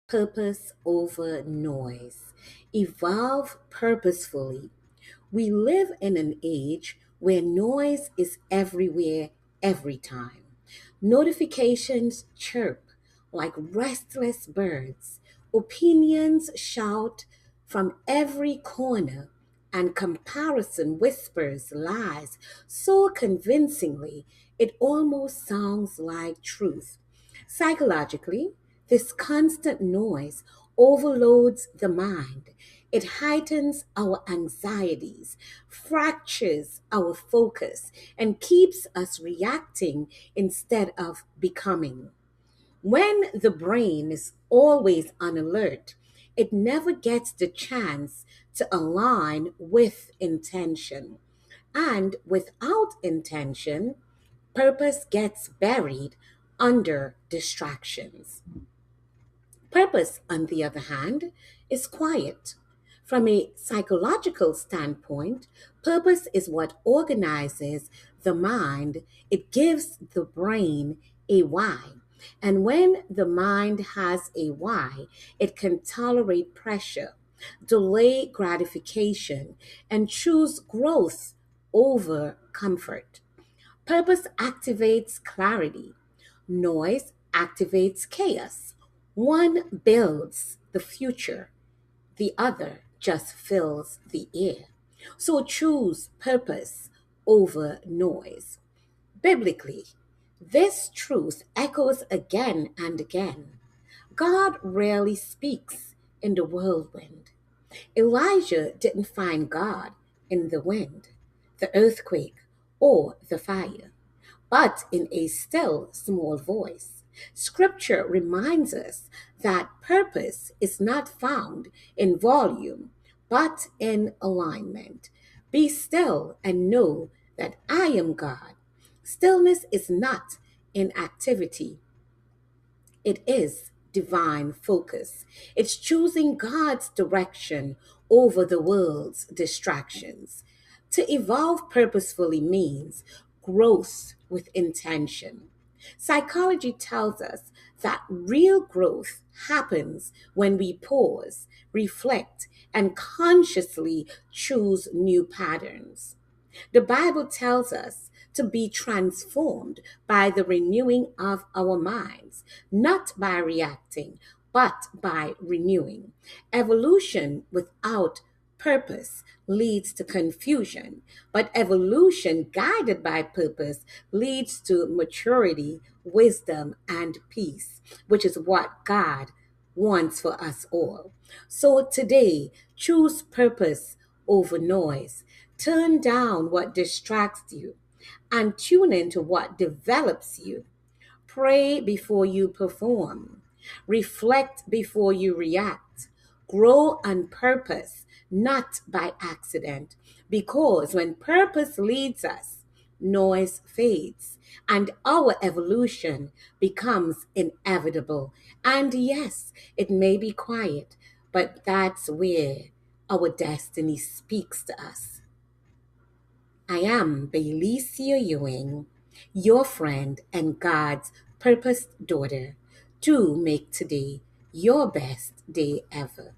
Purpose over noise. Evolve purposefully. We live in an age where noise is everywhere, every time. Notifications chirp like restless birds. Opinions shout from every corner, and comparison whispers lies so convincingly it almost sounds like truth. Psychologically, this constant noise overloads the mind. It heightens our anxieties, fractures our focus, and keeps us reacting instead of becoming. When the brain is always on alert, it never gets the chance to align with intention. And without intention, purpose gets buried under distractions. Purpose, on the other hand, is quiet. From a psychological standpoint, purpose is what organizes the mind. It gives the brain a why. And when the mind has a why, it can tolerate pressure, delay gratification, and choose growth over comfort. Purpose activates clarity. Noise activates chaos. One builds the future, the other just fills the air. So choose purpose over noise. Biblically, this truth echoes again and again. God rarely speaks in the whirlwind. Elijah didn't find God in the wind, the earthquake, or the fire, but in a still small voice. Scripture reminds us that purpose is not found in volume, but in alignment. Be still and know that I am God. Stillness is not inactivity, it is divine focus. It's choosing God's direction over the world's distractions. To evolve purposefully means growth with intention. Psychology tells us that real growth happens when we pause, reflect, and consciously choose new patterns. The Bible tells us to be transformed by the renewing of our minds, not by reacting, but by renewing. Evolution without purpose leads to confusion, but evolution guided by purpose leads to maturity, wisdom, and peace, which is what God wants for us all. So today, choose purpose over noise. Turn down what distracts you and tune into what develops you. Pray before you perform. Reflect before you react. Grow on purpose, not by accident. Because when purpose leads us, noise fades and our evolution becomes inevitable. And yes, it may be quiet, but that's where our destiny speaks to us. I am Baylisia Ewing, your friend and God's purposed daughter, to make today your best day ever.